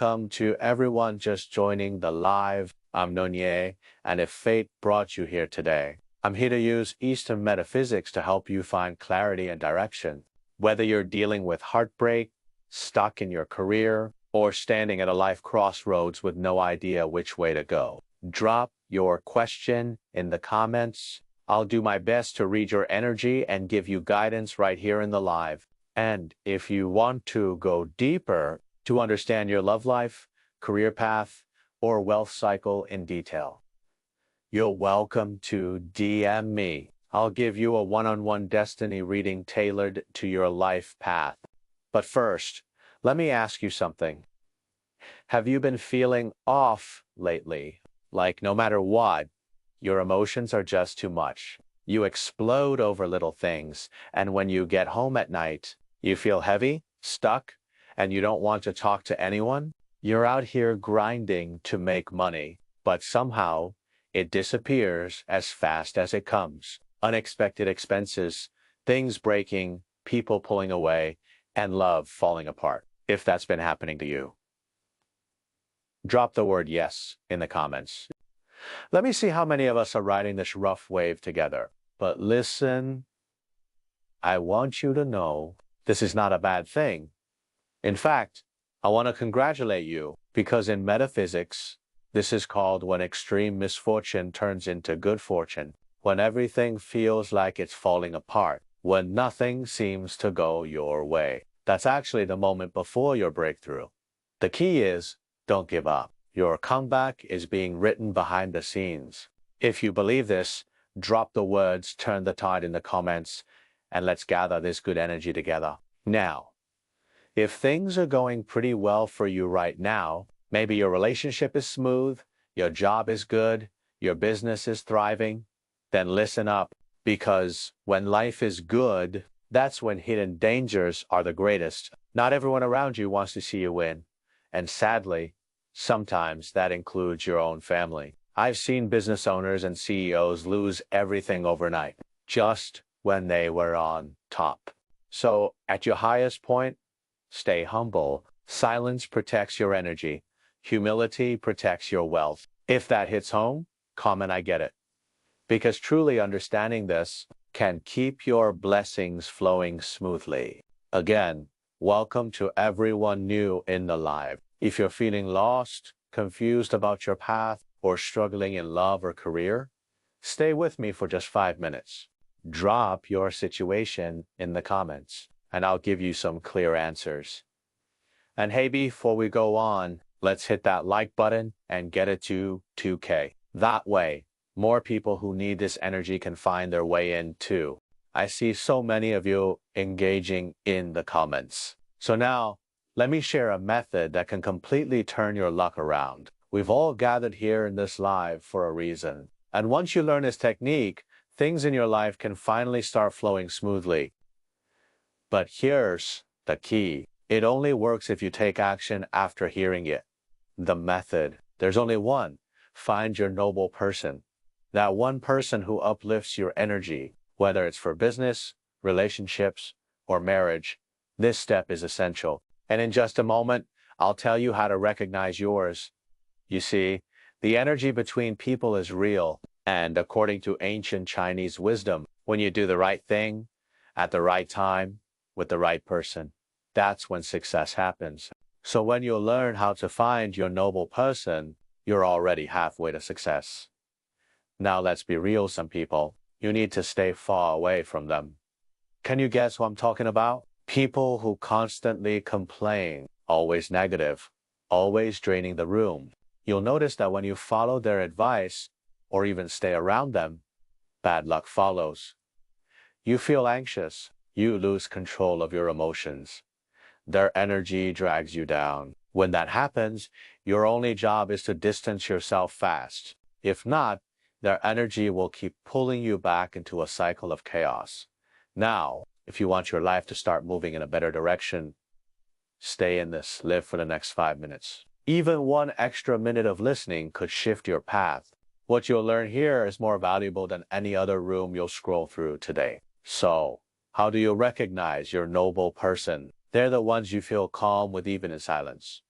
welcome to everyone just joining the live. I'm Nonye, and if fate brought you here today, I'm here to use Eastern metaphysics to help you find clarity and direction. Whether you're dealing with heartbreak, stuck in your career, or standing at a life crossroads with no idea which way to go, drop your question in the comments. I'll do my best to read your energy and give you guidance right here in the live. And if you want to go deeper to understand your love life, career path, or wealth cycle in detail, you're welcome to DM me. I'll give you a one-on-one destiny reading tailored to your life path. But first, let me ask you something. Have you been feeling off lately? Like no matter what, your emotions are just too much. You explode over little things, and when you get home at night, you feel heavy, stuck, and you don't want to talk to anyone? You're out here grinding to make money, but somehow it disappears as fast as it comes. Unexpected expenses, things breaking, people pulling away, and love falling apart. If that's been happening to you, drop the word yes in the comments. Let me see how many of us are riding this rough wave together. But listen, I want you to know this is not a bad thing. In fact, I want to congratulate you, because in metaphysics, this is called when extreme misfortune turns into good fortune, when everything feels like it's falling apart, when nothing seems to go your way. That's actually the moment before your breakthrough. The key is, don't give up. Your comeback is being written behind the scenes. If you believe this, drop the words "turn the tide" in the comments, and let's gather this good energy together. Now, if things are going pretty well for you right now, maybe your relationship is smooth, your job is good, your business is thriving, then listen up, because when life is good, that's when hidden dangers are the greatest. Not everyone around you wants to see you win, and sadly, sometimes that includes your own family. I've seen business owners and CEOs lose everything overnight, just when they were on top. So, at your highest point, stay humble. Silence protects your energy. Humility protects your wealth. If that hits home, comment "I get it." Because truly understanding this can keep your blessings flowing smoothly. Again, welcome to everyone new in the live. If you're feeling lost, confused about your path, or struggling in love or career, stay with me for just 5 minutes. Drop your situation in the comments, and I'll give you some clear answers. And hey, before we go on, let's hit that like button and get it to 2K. That way, more people who need this energy can find their way in too. I see so many of you engaging in the comments. So now, let me share a method that can completely turn your luck around. We've all gathered here in this live for a reason. And once you learn this technique, things in your life can finally start flowing smoothly. But here's the key. It only works if you take action after hearing it. The method. There's only one. Find your noble person. That one person who uplifts your energy, whether it's for business, relationships, or marriage. This step is essential. And in just a moment, I'll tell you how to recognize yours. You see, the energy between people is real, and according to ancient Chinese wisdom, when you do the right thing, at the right time, with the right person, that's when success happens. So when you learn how to find your noble person, you're already halfway to success. Now let's be real, some people, you need to stay far away from them. Can you guess who I'm talking about? People who constantly complain, always negative, always draining the room. You'll notice that when you follow their advice, or even stay around them, bad luck follows. You feel anxious. You lose control of your emotions. Their energy drags you down. When that happens, your only job is to distance yourself fast. If not, their energy will keep pulling you back into a cycle of chaos. Now, if you want your life to start moving in a better direction, stay in this, live for the next 5 minutes. Even one extra minute of listening could shift your path. What you'll learn here is more valuable than any other room you'll scroll through today. So, how do you recognize your noble person? They're the ones you feel calm with even in silence.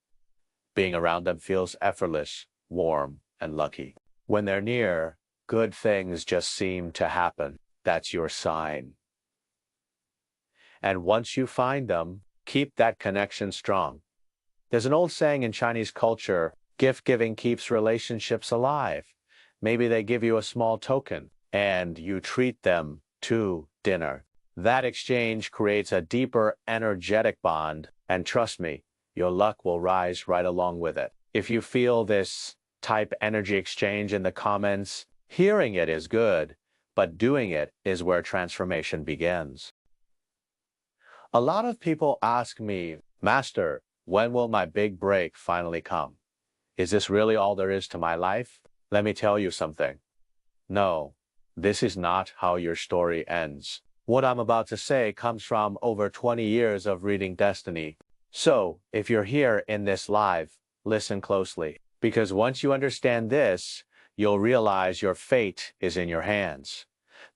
Being around them feels effortless, warm, and lucky. When they're near, good things just seem to happen. That's your sign. And once you find them, keep that connection strong. There's an old saying in Chinese culture, gift giving keeps relationships alive. Maybe they give you a small token and you treat them to dinner. That exchange creates a deeper energetic bond, and trust me, your luck will rise right along with it. If you feel this type energy exchange in the comments, hearing it is good, but doing it is where transformation begins. A lot of people ask me, Master, when will my big break finally come? Is this really all there is to my life? Let me tell you something. No, this is not how your story ends. What I'm about to say comes from over 20 years of reading destiny. So, if you're here in this live, listen closely. Because once you understand this, you'll realize your fate is in your hands.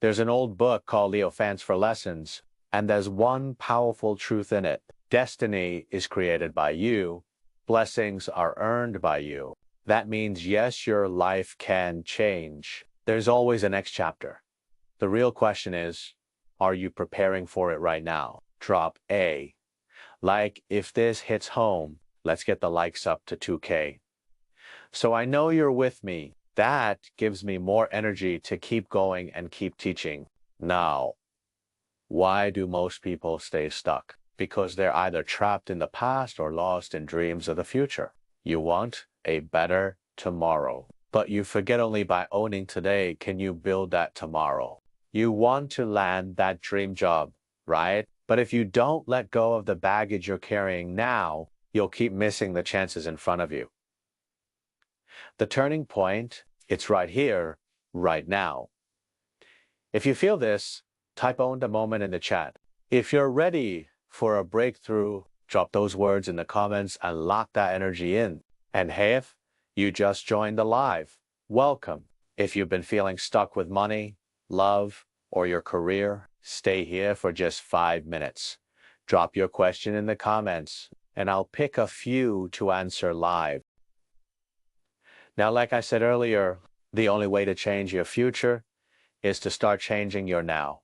There's an old book called Leo Fans for Lessons, and there's one powerful truth in it. Destiny is created by you. Blessings are earned by you. That means, yes, your life can change. There's always a next chapter. The real question is, are you preparing for it right now? Drop A. Like, if this hits home, let's get the likes up to 2K. So I know you're with me. That gives me more energy to keep going and keep teaching. Now, why do most people stay stuck? Because they're either trapped in the past or lost in dreams of the future. You want a better tomorrow, but you forget only by owning today can you build that tomorrow. You want to land that dream job, right? But if you don't let go of the baggage you're carrying now, you'll keep missing the chances in front of you. The turning point, it's right here, right now. If you feel this, type "owned a moment" in the chat. If you're ready for a breakthrough, drop those words in the comments and lock that energy in. And hey, if you just joined the live, welcome. If you've been feeling stuck with money, love, or your career, stay here for just 5 minutes. Drop your question in the comments, and I'll pick a few to answer live. Now, like I said earlier, the only way to change your future is to start changing your now.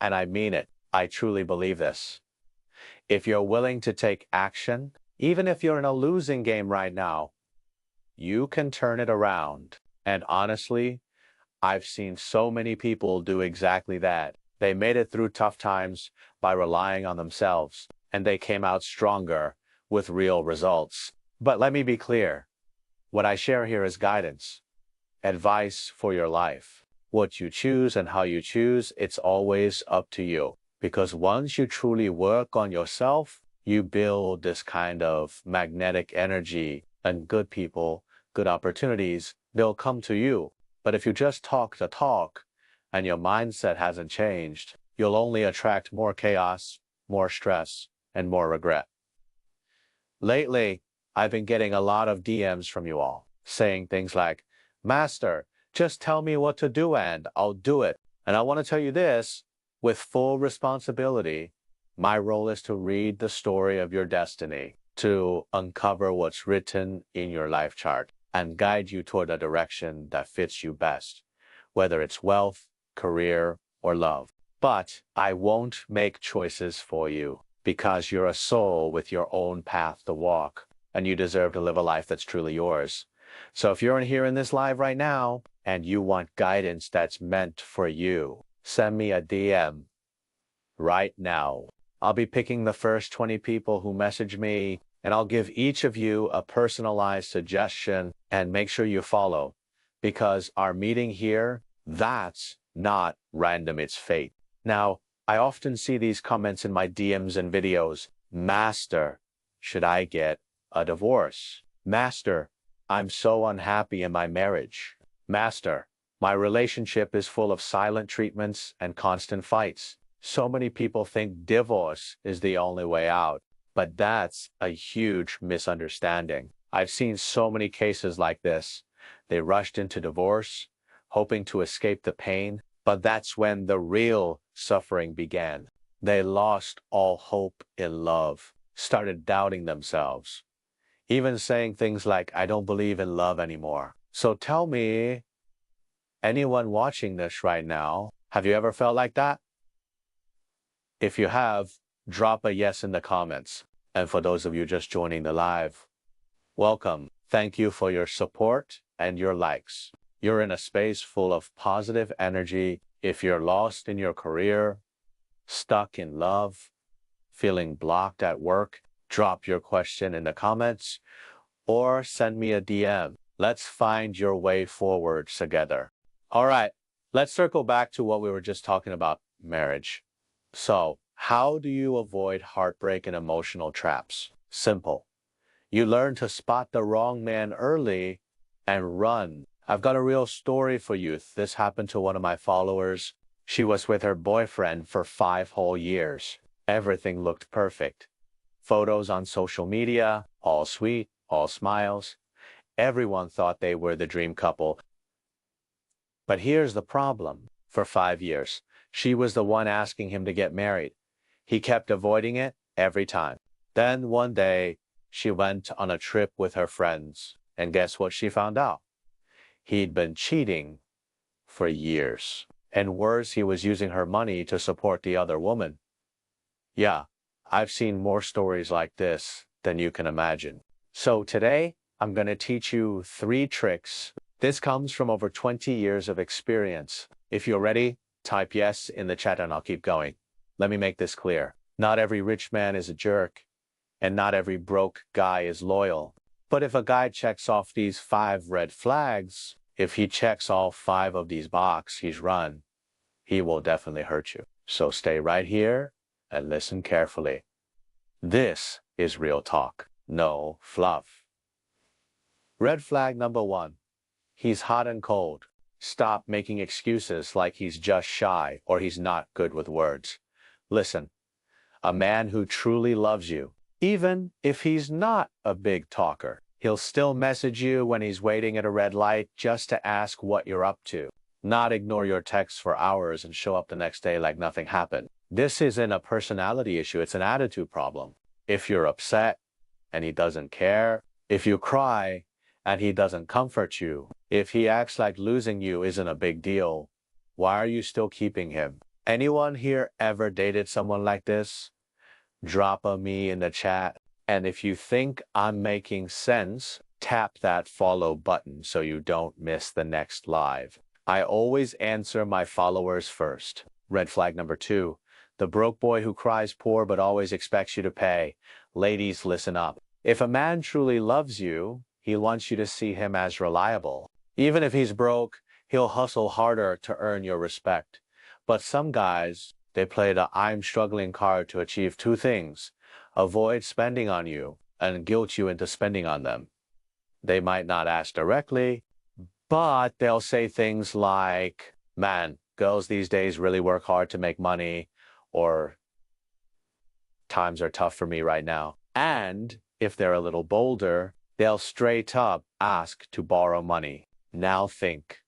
And I mean it. I truly believe this. If you're willing to take action, even if you're in a losing game right now, you can turn it around. And honestly, I've seen so many people do exactly that. They made it through tough times by relying on themselves, and they came out stronger with real results. But let me be clear. What I share here is guidance, advice for your life. What you choose and how you choose, it's always up to you. Because once you truly work on yourself, you build this kind of magnetic energy, and good people, good opportunities, they'll come to you. But if you just talk the talk and your mindset hasn't changed, you'll only attract more chaos, more stress, and more regret. Lately, I've been getting a lot of DMs from you all, saying things like, Master, just tell me what to do and I'll do it. And I want to tell you this, with full responsibility, my role is to read the story of your destiny, to uncover what's written in your life chart, and guide you toward a direction that fits you best, whether it's wealth, career, or love. But I won't make choices for you, because you're a soul with your own path to walk, and you deserve to live a life that's truly yours. So if you're in here in this live right now, and you want guidance that's meant for you, send me a DM right now. I'll be picking the first 20 people who message me, and I'll give each of you a personalized suggestion, and make sure you follow, because our meeting here, that's not random, it's fate. Now, I often see these comments in my DMs and videos. Master, should I get a divorce? Master, I'm so unhappy in my marriage. Master, my relationship is full of silent treatments and constant fights. So many people think divorce is the only way out, but that's a huge misunderstanding. I've seen so many cases like this. They rushed into divorce, hoping to escape the pain, but that's when the real suffering began. They lost all hope in love, started doubting themselves. even saying things like, I don't believe in love anymore. So tell me, anyone watching this right now, have you ever felt like that? If you have, drop a yes in the comments. And for those of you just joining the live, welcome. Thank you for your support and your likes. You're in a space full of positive energy. If you're lost in your career, stuck in love, feeling blocked at work, drop your question in the comments or send me a DM. Let's find your way forward together. All right, let's circle back to what we were just talking about, marriage. So, how do you avoid heartbreak and emotional traps? Simple. You learn to spot the wrong man early and run. I've got a real story for you. This happened to one of my followers. She was with her boyfriend for 5 whole years. Everything looked perfect. Photos on social media, all sweet, all smiles. Everyone thought they were the dream couple. But here's the problem. For 5 years, she was the one asking him to get married. He kept avoiding it every time. Then one day, she went on a trip with her friends. And guess what she found out? He'd been cheating for years. And worse, he was using her money to support the other woman. Yeah, I've seen more stories like this than you can imagine. So today, I'm going to teach you 3 tricks. This comes from over 20 years of experience. If you're ready, type yes in the chat and I'll keep going. Let me make this clear. Not every rich man is a jerk, and not every broke guy is loyal. But if a guy checks off these 5 red flags, if he checks all 5 of these boxes, he's run. He will definitely hurt you. So stay right here and listen carefully. This is real talk, no fluff. Red flag number 1. He's hot and cold. Stop making excuses like he's just shy or he's not good with words. Listen, a man who truly loves you, even if he's not a big talker, he'll still message you when he's waiting at a red light just to ask what you're up to, not ignore your texts for hours and show up the next day like nothing happened. This isn't a personality issue, it's an attitude problem. If you're upset and he doesn't care, if you cry and he doesn't comfort you, if he acts like losing you isn't a big deal, why are you still keeping him? Anyone here ever dated someone like this? Drop a me in the chat. And if you think I'm making sense, tap that follow button so you don't miss the next live. I always answer my followers first. Red flag number 2. The broke boy who cries poor but always expects you to pay. Ladies, listen up. If a man truly loves you, he wants you to see him as reliable. Even if he's broke, he'll hustle harder to earn your respect. But some guys, they play the I'm struggling card to achieve 2 things. Avoid spending on you and guilt you into spending on them. They might not ask directly, but they'll say things like, man, girls these days really work hard to make money, or times are tough for me right now. And if they're a little bolder, they'll straight up ask to borrow money. Now think,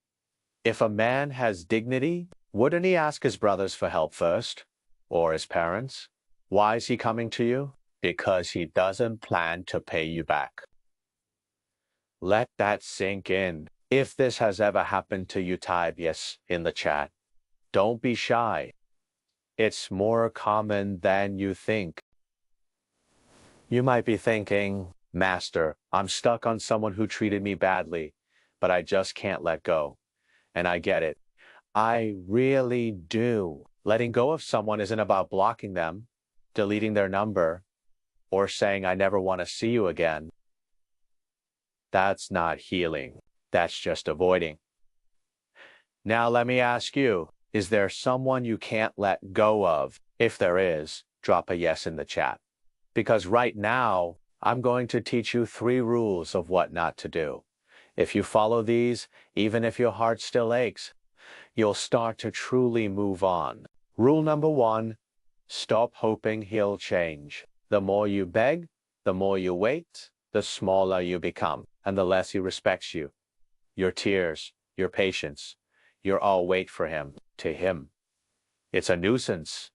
if a man has dignity, wouldn't he ask his brothers for help first? Or his parents? Why is he coming to you? Because he doesn't plan to pay you back. Let that sink in. If this has ever happened to you, type yes in the chat. Don't be shy. It's more common than you think. You might be thinking, Master, I'm stuck on someone who treated me badly, but I just can't let go. And I get it. I really do. Letting go of someone isn't about blocking them, deleting their number, or saying I never want to see you again. That's not healing. That's just avoiding. Now let me ask you, is there someone you can't let go of? If there is, drop a yes in the chat. Because right now, I'm going to teach you 3 rules of what not to do. If you follow these, even if your heart still aches, you'll start to truly move on. Rule number 1, stop hoping he'll change. The more you beg, the more you wait, the smaller you become, and the less he respects you. Your tears, your patience, your all wait for him. To him, it's a nuisance,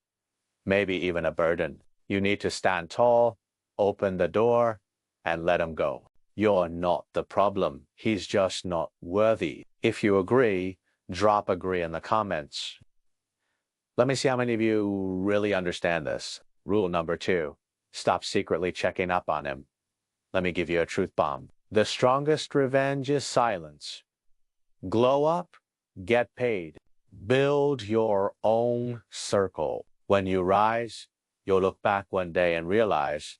maybe even a burden. You need to stand tall, open the door, and let him go. You're not the problem. He's just not worthy. If you agree, drop agree in the comments. Let me see how many of you really understand this. Rule number 2, stop secretly checking up on him. Let me give you a truth bomb. The strongest revenge is silence. Glow up, get paid. Build your own circle. When you rise, you'll look back one day and realize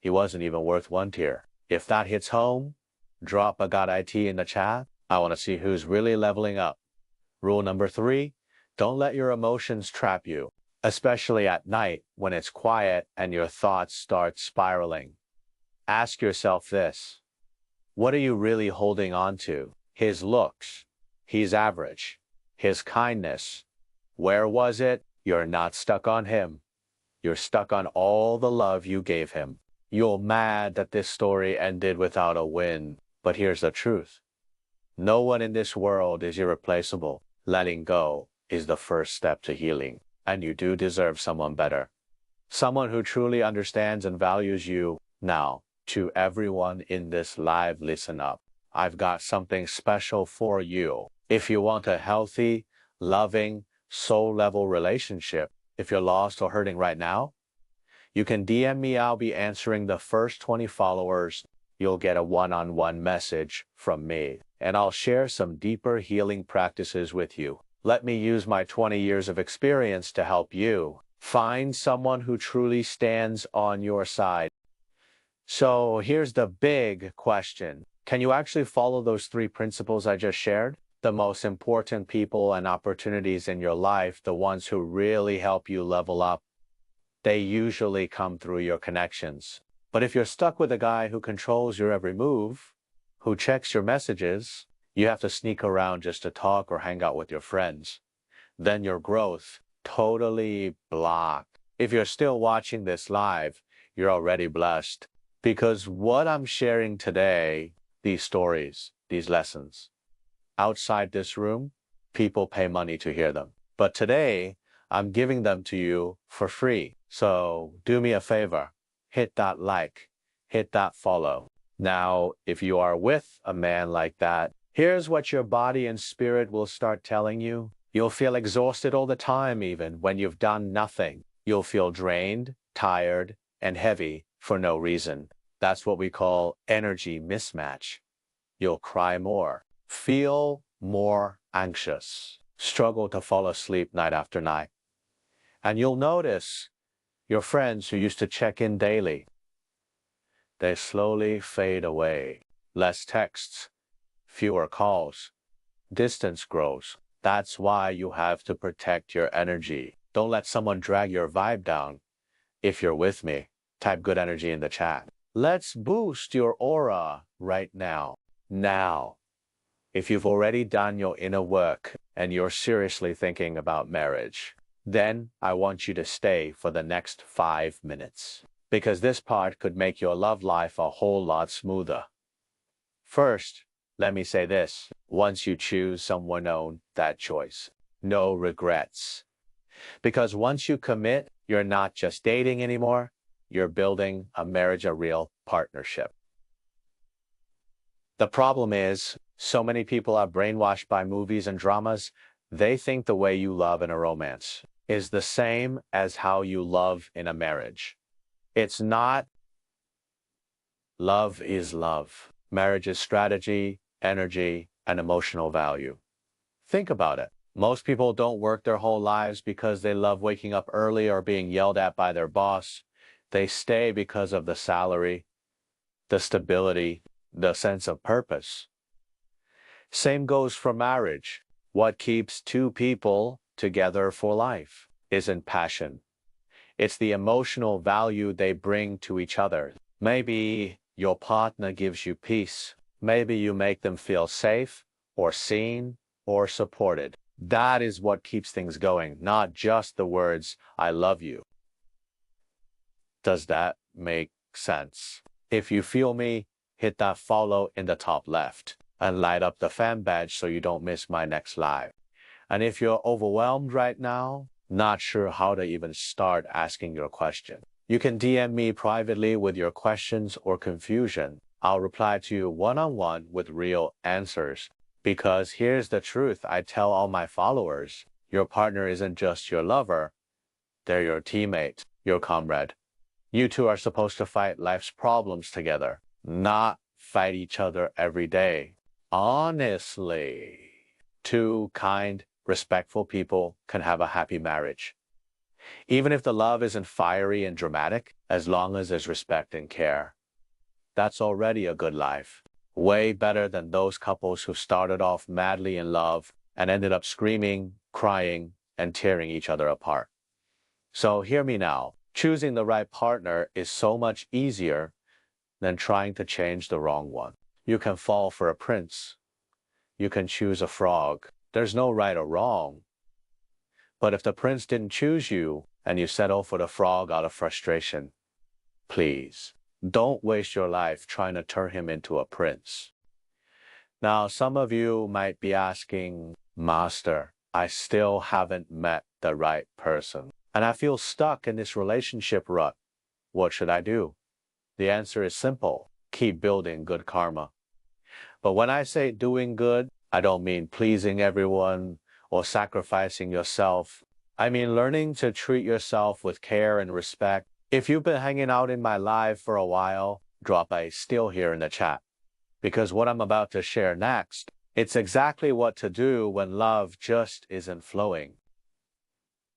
he wasn't even worth one tear. If that hits home, drop a got IT in the chat. I want to see who's really leveling up. Rule number 3, don't let your emotions trap you, especially at night when it's quiet and your thoughts start spiraling. Ask yourself this: what are you really holding on to? His looks. He's average. His kindness. Where was it? You're not stuck on him. You're stuck on all the love you gave him. You're mad that this story ended without a win. But here's the truth. No one in this world is irreplaceable. Letting go is the first step to healing. And you do deserve someone better. Someone who truly understands and values you. Now, to everyone in this live, listen up. I've got something special for you. If you want a healthy, loving, soul-level relationship, if you're lost or hurting right now, you can DM me. I'll be answering the first 20 followers. You'll get a one-on-one message from me, and I'll share some deeper healing practices with you. Let me use my 20 years of experience to help you find someone who truly stands on your side. So here's the big question. Can you actually follow those 3 principles I just shared? The most important people and opportunities in your life, the ones who really help you level up, they usually come through your connections. But if you're stuck with a guy who controls your every move, who checks your messages, you have to sneak around just to talk or hang out with your friends, then your growth totally blocked. If you're still watching this live, you're already blessed. Because what I'm sharing today, these stories, these lessons, outside this room, people pay money to hear them. But today, I'm giving them to you for free. So do me a favor, hit that like, hit that follow. Now, if you are with a man like that, here's what your body and spirit will start telling you. You'll feel exhausted all the time, even when you've done nothing. You'll feel drained, tired, and heavy for no reason. That's what we call energy mismatch. You'll cry more, feel more anxious, struggle to fall asleep night after night. And you'll notice your friends who used to check in daily, they slowly fade away. Less texts, fewer calls, distance grows. That's why you have to protect your energy. Don't let someone drag your vibe down. If you're with me, type good energy in the chat. Let's boost your aura right now. Now, if you've already done your inner work and you're seriously thinking about marriage, then I want you to stay for the next 5 minutes, because this part could make your love life a whole lot smoother. First, let me say this. Once you choose someone, own that choice. No regrets. Because once you commit, you're not just dating anymore. You're building a marriage, a real partnership. The problem is, so many people are brainwashed by movies and dramas. They think the way you love in a romance is the same as how you love in a marriage. It's not. Love is love. Marriage is strategy, energy, and emotional value. Think about it. Most people don't work their whole lives because they love waking up early or being yelled at by their boss. They stay because of the salary, the stability, the sense of purpose. Same goes for marriage. What keeps 2 people together for life isn't passion. It's the emotional value they bring to each other. Maybe your partner gives you peace. Maybe you make them feel safe or seen or supported. That is what keeps things going, not just the words, "I love you." Does that make sense? If you feel me, hit that follow in the top left and light up the fan badge so you don't miss my next live. And if you're overwhelmed right now, not sure how to even start asking your question, You can DM me privately with your questions or confusion. I'll reply to you one-on-one with real answers. Because here's the truth I tell all my followers. Your partner isn't just your lover. They're your teammate, your comrade. You two are supposed to fight life's problems together, not fight each other every day. Honestly, two kind, respectful people can have a happy marriage. Even if the love isn't fiery and dramatic, as long as there's respect and care. That's already a good life. Way better than those couples who started off madly in love and ended up screaming, crying, and tearing each other apart. So hear me now. Choosing the right partner is so much easier than trying to change the wrong one. You can fall for a prince. You can choose a frog. There's no right or wrong. But if the prince didn't choose you and you settle for the frog out of frustration, please, don't waste your life trying to turn him into a prince. Now, some of you might be asking, Master, I still haven't met the right person, and I feel stuck in this relationship rut. What should I do? The answer is simple. Keep building good karma. But when I say doing good, I don't mean pleasing everyone or sacrificing yourself. I mean learning to treat yourself with care and respect. If you've been hanging out in my live for a while, drop a still here in the chat. Because what I'm about to share next, it's exactly what to do when love just isn't flowing.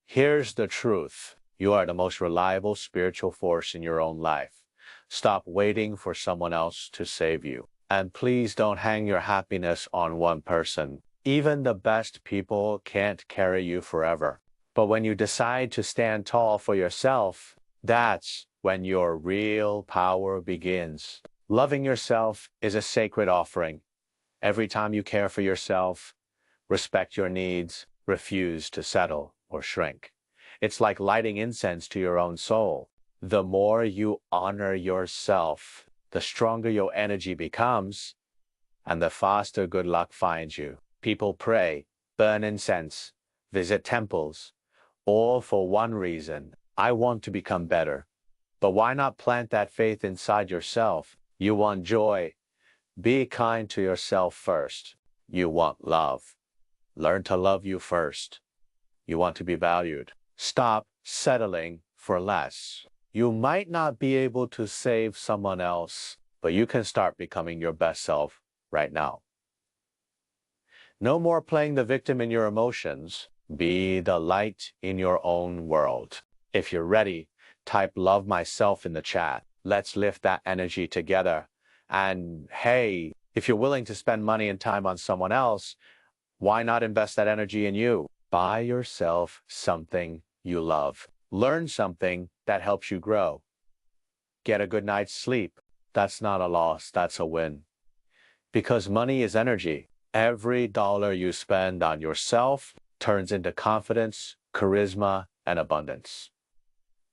Here's the truth. You are the most reliable spiritual force in your own life. Stop waiting for someone else to save you. And please don't hang your happiness on one person. Even the best people can't carry you forever. But when you decide to stand tall for yourself, that's when your real power begins. Loving yourself is a sacred offering. Every time you care for yourself, respect your needs, refuse to settle or shrink. It's like lighting incense to your own soul. The more you honor yourself, the stronger your energy becomes, and the faster good luck finds you. People pray, burn incense, visit temples, all for one reason. I want to become better. But why not plant that faith inside yourself? You want joy. Be kind to yourself first. You want love. Learn to love you first. You want to be valued. Stop settling for less. You might not be able to save someone else, but you can start becoming your best self right now. No more playing the victim in your emotions. Be the light in your own world. If you're ready, type love myself in the chat. Let's lift that energy together. And hey, if you're willing to spend money and time on someone else, why not invest that energy in you? Buy yourself something you love. Learn something that helps you grow. Get a good night's sleep. That's not a loss, that's a win. Because money is energy. Every dollar you spend on yourself turns into confidence, charisma, and abundance.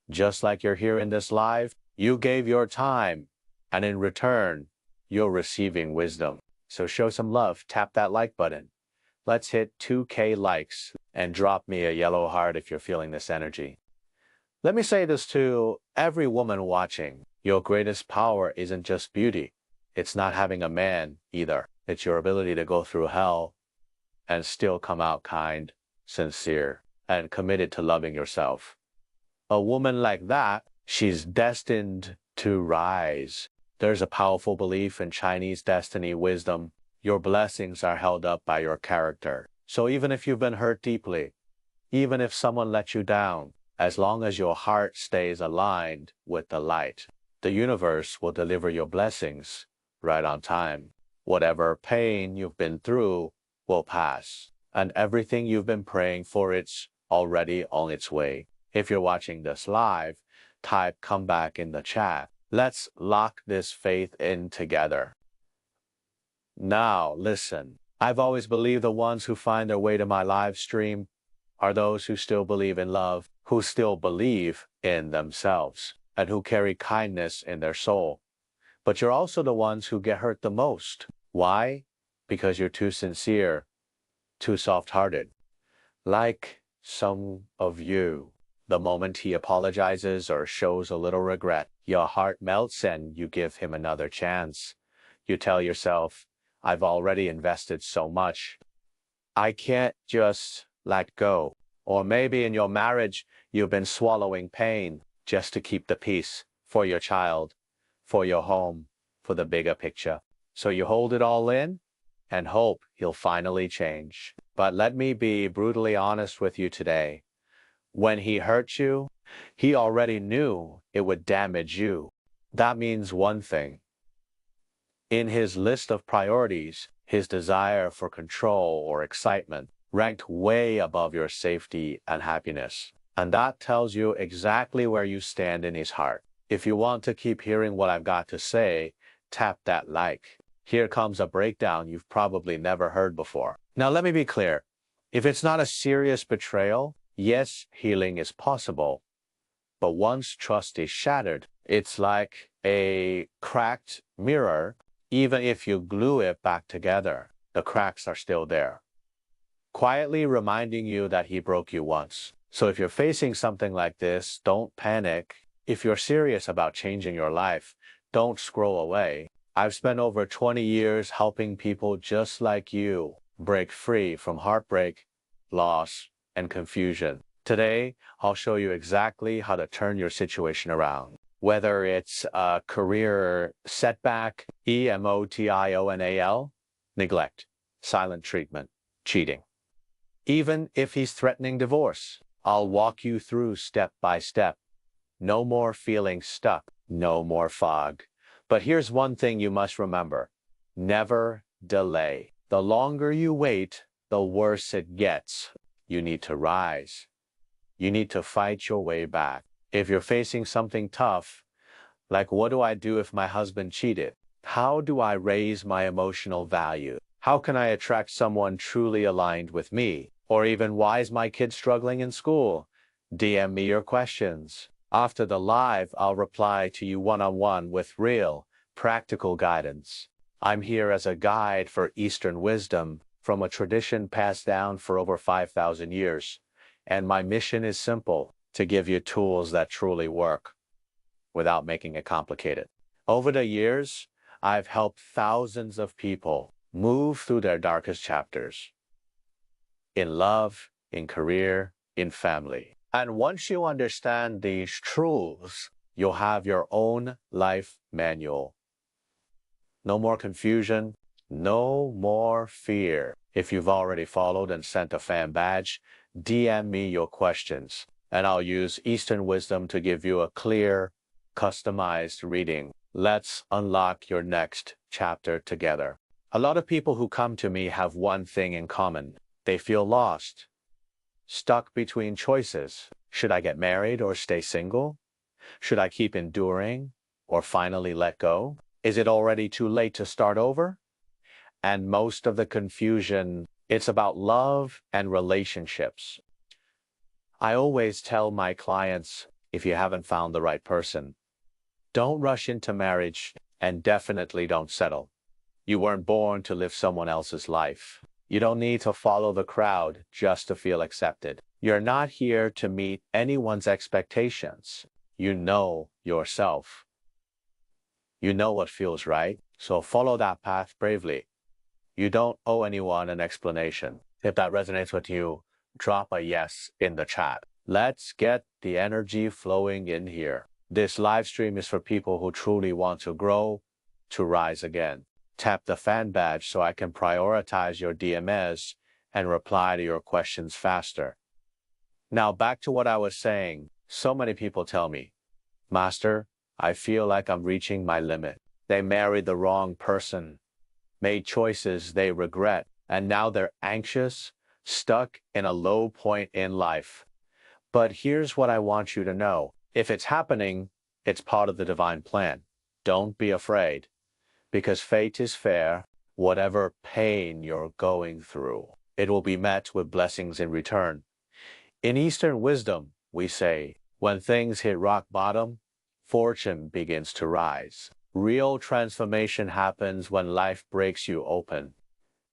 Just like you're here in this live, you gave your time, and in return, you're receiving wisdom. So show some love, tap that like button. Let's hit 2K likes and drop me a yellow heart if you're feeling this energy. Let me say this to every woman watching. Your greatest power isn't just beauty. It's not having a man either. It's your ability to go through hell and still come out kind, sincere, and committed to loving yourself. A woman like that, she's destined to rise. There's a powerful belief in Chinese destiny wisdom. Your blessings are held up by your character. So even if you've been hurt deeply, even if someone let you down, as long as your heart stays aligned with the light, the universe will deliver your blessings right on time. Whatever pain you've been through will pass, and everything you've been praying for, it's already on its way. If you're watching this live, type come back in the chat. Let's lock this faith in together. Now, listen. I've always believed the ones who find their way to my live stream are those who still believe in love, who still believe in themselves, and who carry kindness in their soul. But you're also the ones who get hurt the most. Why? Because you're too sincere, too soft-hearted. Like some of you. The moment he apologizes or shows a little regret, your heart melts and you give him another chance. You tell yourself, I've already invested so much. I can't just let go. Or maybe in your marriage, you've been swallowing pain just to keep the peace for your child, for your home, for the bigger picture. So you hold it all in and hope he'll finally change. But let me be brutally honest with you today. When he hurt you, he already knew it would damage you. That means one thing. In his list of priorities, his desire for control or excitement ranked way above your safety and happiness. And that tells you exactly where you stand in his heart. If you want to keep hearing what I've got to say, tap that like. Here comes a breakdown you've probably never heard before. Now let me be clear. If it's not a serious betrayal, yes, healing is possible. But once trust is shattered, it's like a cracked mirror. Even if you glue it back together, the cracks are still there, quietly reminding you that he broke you once. So if you're facing something like this, don't panic. If you're serious about changing your life, don't scroll away. I've spent over 20 years helping people just like you break free from heartbreak, loss, and confusion. Today, I'll show you exactly how to turn your situation around. Whether it's a career setback, emotional, neglect, silent treatment, cheating. Even if he's threatening divorce, I'll walk you through step by step. No more feeling stuck, no more fog. But here's one thing you must remember. Never delay. The longer you wait, the worse it gets. You need to rise. You need to fight your way back. If you're facing something tough, like what do I do if my husband cheated? How do I raise my emotional value? How can I attract someone truly aligned with me? Or even why is my kid struggling in school? DM me your questions. After the live, I'll reply to you one-on-one with real, practical guidance. I'm here as a guide for Eastern wisdom from a tradition passed down for over 5,000 years. And my mission is simple, to give you tools that truly work without making it complicated. Over the years, I've helped thousands of people move through their darkest chapters. In love, in career, in family. And once you understand these truths, you'll have your own life manual. No more confusion, no more fear. If you've already followed and sent a fan badge, DM me your questions, and I'll use Eastern wisdom to give you a clear, customized reading. Let's unlock your next chapter together. A lot of people who come to me have one thing in common. They feel lost, stuck between choices. Should I get married or stay single? Should I keep enduring or finally let go? Is it already too late to start over? And most of the confusion, it's about love and relationships. I always tell my clients, if you haven't found the right person, don't rush into marriage and definitely don't settle. You weren't born to live someone else's life. You don't need to follow the crowd just to feel accepted. You're not here to meet anyone's expectations. You know yourself. You know what feels right, so follow that path bravely. You don't owe anyone an explanation. If that resonates with you, drop a yes in the chat. Let's get the energy flowing in here. This live stream is for people who truly want to grow, to rise again. Tap the fan badge so I can prioritize your DMs and reply to your questions faster. Now back to what I was saying. So many people tell me, Master, I feel like I'm reaching my limit. They married the wrong person, made choices they regret, and now they're anxious, stuck in a low point in life. But here's what I want you to know. If it's happening, it's part of the divine plan. Don't be afraid, because fate is fair. Whatever pain you're going through, it will be met with blessings in return. In Eastern wisdom, we say, when things hit rock bottom, fortune begins to rise. Real transformation happens when life breaks you open.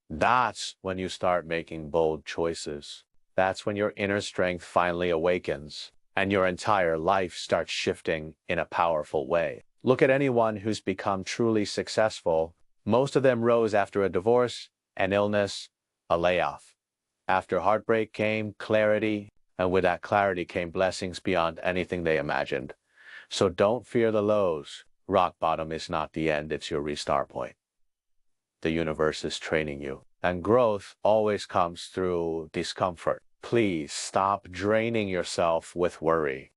That's when you start making bold choices. That's when your inner strength finally awakens. and your entire life starts shifting in a powerful way. Look at anyone who's become truly successful. Most of them rose after a divorce, an illness, a layoff. After heartbreak came clarity, and with that clarity came blessings beyond anything they imagined. So don't fear the lows. Rock bottom is not the end, it's your restart point. The universe is training you, and growth always comes through discomfort. Please stop draining yourself with worry.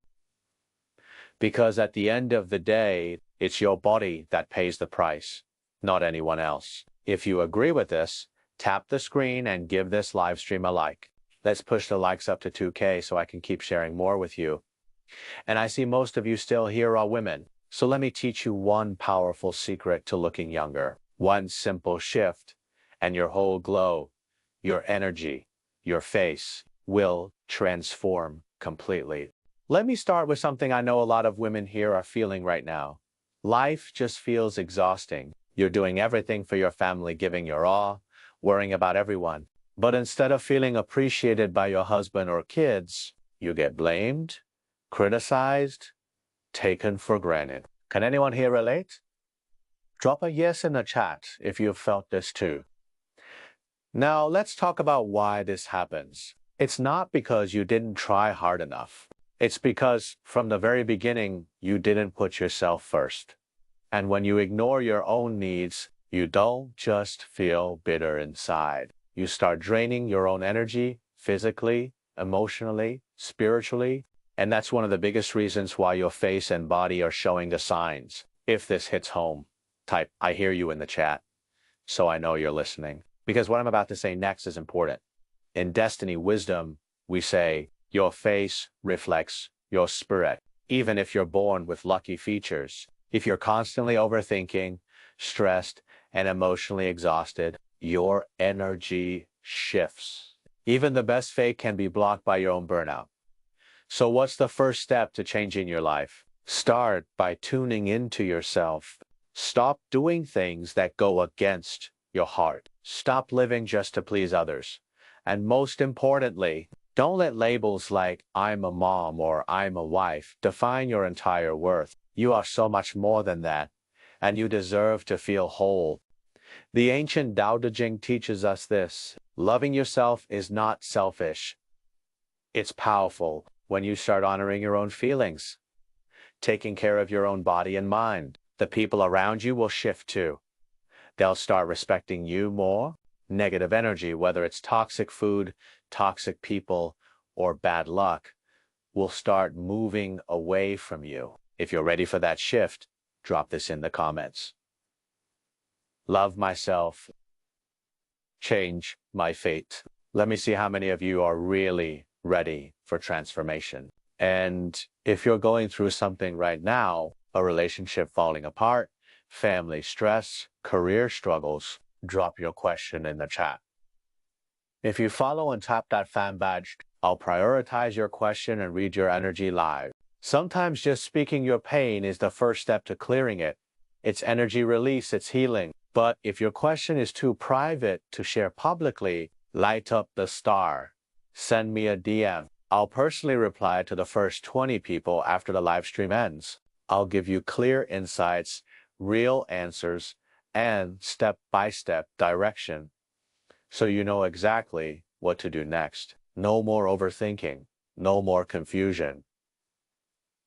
Because at the end of the day, it's your body that pays the price, not anyone else. If you agree with this, tap the screen and give this live stream a like. Let's push the likes up to 2K so I can keep sharing more with you. And I see most of you still here are women. So let me teach you one powerful secret to looking younger. One simple shift, and your whole glow, your energy, your face will transform completely. Let me start with something I know a lot of women here are feeling right now. Life just feels exhausting. You're doing everything for your family, giving your all, worrying about everyone. But instead of feeling appreciated by your husband or kids, you get blamed, criticized, taken for granted. Can anyone here relate? Drop a yes in the chat if you've felt this too. Now let's talk about why this happens. It's not because you didn't try hard enough. It's because from the very beginning, you didn't put yourself first. And when you ignore your own needs, you don't just feel bitter inside. You start draining your own energy physically, emotionally, spiritually. And that's one of the biggest reasons why your face and body are showing the signs. If this hits home, type "I hear you" in the chat so I know you're listening. Because what I'm about to say next is important. In Destiny Wisdom, we say, your face reflects your spirit. Even if you're born with lucky features, if you're constantly overthinking, stressed, and emotionally exhausted, your energy shifts. Even the best fate can be blocked by your own burnout. So what's the first step to changing your life? Start by tuning into yourself. Stop doing things that go against your heart. Stop living just to please others. And most importantly, don't let labels like "I'm a mom" or "I'm a wife" define your entire worth. You are so much more than that, and you deserve to feel whole. The ancient Tao Te Ching teaches us this. Loving yourself is not selfish. It's powerful when you start honoring your own feelings. Taking care of your own body and mind. The people around you will shift too. They'll start respecting you more. Negative energy, whether it's toxic food, toxic people, or bad luck, will start moving away from you. If you're ready for that shift, drop this in the comments. Love myself. Change my fate. Let me see how many of you are really ready for transformation. And if you're going through something right now, a relationship falling apart, family stress, career struggles, drop your question in the chat. If you follow and tap that fan badge, I'll prioritize your question and read your energy live. Sometimes just speaking your pain is the first step to clearing it. It's energy release, it's healing. But if your question is too private to share publicly, light up the star. Send me a DM. I'll personally reply to the first 20 people after the live stream ends. I'll give you clear insights, real answers, and step-by-step direction, so you know exactly what to do next. No more overthinking, no more confusion.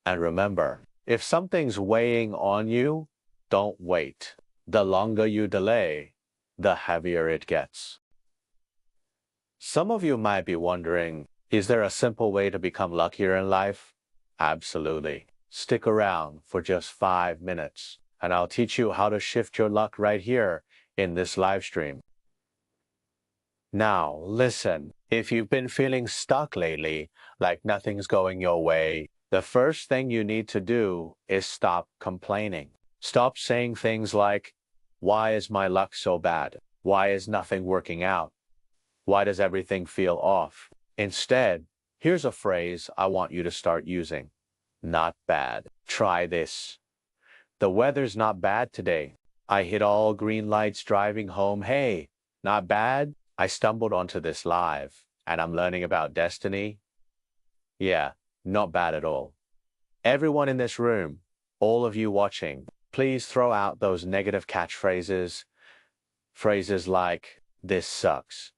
And remember, if something's weighing on you, don't wait. The longer you delay, the heavier it gets. Some of you might be wondering, is there a simple way to become luckier in life? Absolutely. Stick around for just 5 minutes, and I'll teach you how to shift your luck right here in this live stream. Now, listen, if you've been feeling stuck lately, like nothing's going your way, the first thing you need to do is stop complaining. Stop saying things like, "Why is my luck so bad? Why is nothing working out? Why does everything feel off?" Instead, here's a phrase I want you to start using. Not bad. Try this. The weather's not bad today. I hit all green lights driving home. Hey, not bad? I stumbled onto this live, and I'm learning about destiny. Yeah, not bad at all. Everyone in this room, all of you watching, please throw out those negative catchphrases. Phrases like, "This sucks,"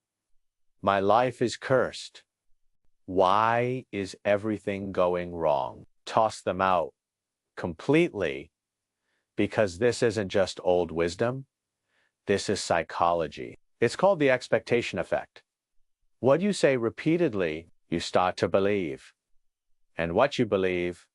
"My life is cursed," "Why is everything going wrong?" Toss them out completely, because this isn't just old wisdom. This is psychology. It's called the expectation effect. What you say repeatedly, you start to believe. And what you believe,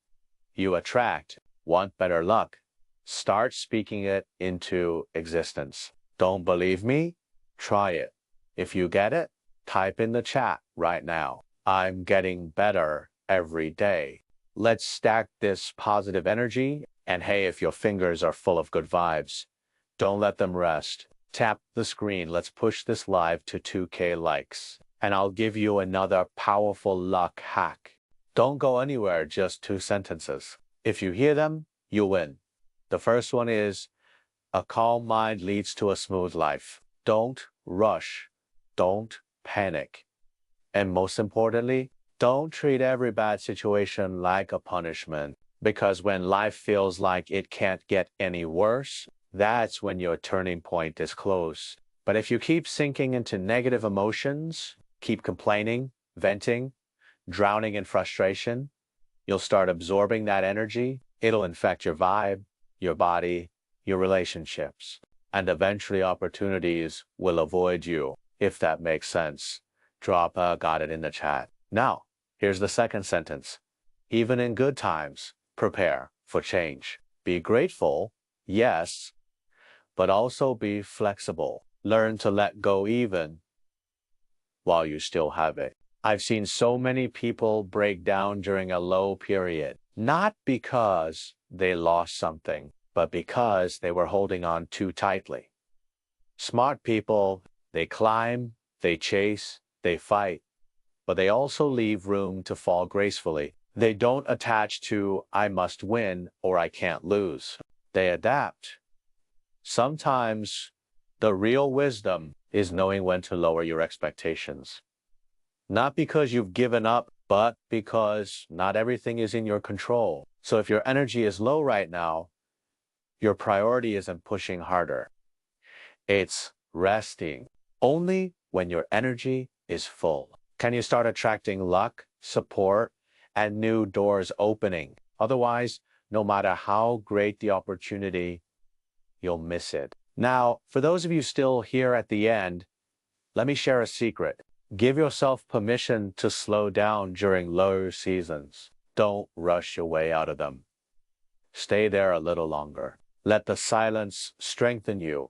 you attract. Want better luck? Start speaking it into existence. Don't believe me? Try it. If you get it, type in the chat right now. I'm getting better every day. Let's stack this positive energy. And hey, if your fingers are full of good vibes, don't let them rest. Tap the screen. Let's push this live to 2K likes. And I'll give you another powerful luck hack. Don't go anywhere, just 2 sentences. If you hear them, you win. The first one is, a calm mind leads to a smooth life. Don't rush. Don't panic. And most importantly, don't treat every bad situation like a punishment. Because when life feels like it can't get any worse, that's when your turning point is close. But if you keep sinking into negative emotions, keep complaining, venting, drowning in frustration, you'll start absorbing that energy. It'll infect your vibe, your body, your relationships, and eventually opportunities will avoid you. If that makes sense, drop a "got it" in the chat. Now, here's the second sentence. Even in good times, prepare for change. Be grateful, yes, but also be flexible. Learn to let go even while you still have it. I've seen so many people break down during a low period, not because they lost something, but because they were holding on too tightly. Smart people, they climb, they chase, they fight, but they also leave room to fall gracefully. They don't attach to "I must win" or "I can't lose." They adapt. Sometimes the real wisdom is knowing when to lower your expectations. Not because you've given up, but because not everything is in your control. So if your energy is low right now, your priority isn't pushing harder. It's resting. Only when your energy is full can you start attracting luck, support, and new doors opening. Otherwise, no matter how great the opportunity, you'll miss it. Now, for those of you still here at the end, let me share a secret. Give yourself permission to slow down during low seasons. Don't rush your way out of them. Stay there a little longer. Let the silence strengthen you.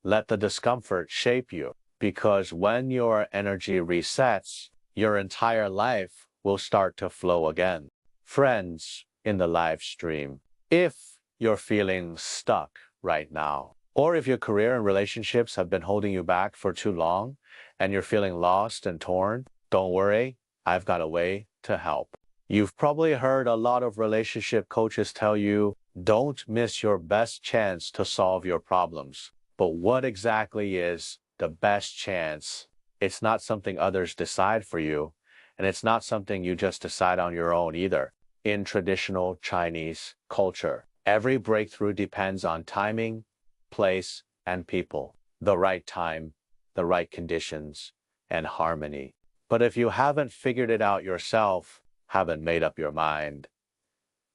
Let the discomfort shape you. Because when your energy resets, your entire life will start to flow again. Friends in the live stream, if you're feeling stuck right now, or if your career and relationships have been holding you back for too long and you're feeling lost and torn, don't worry, I've got a way to help. You've probably heard a lot of relationship coaches tell you, don't miss your best chance to solve your problems. But what exactly is the best chance? It's not something others decide for you, and it's not something you just decide on your own either. In traditional Chinese culture, every breakthrough depends on timing, place, and people. The right time, the right conditions, and harmony. But if you haven't figured it out yourself, haven't made up your mind,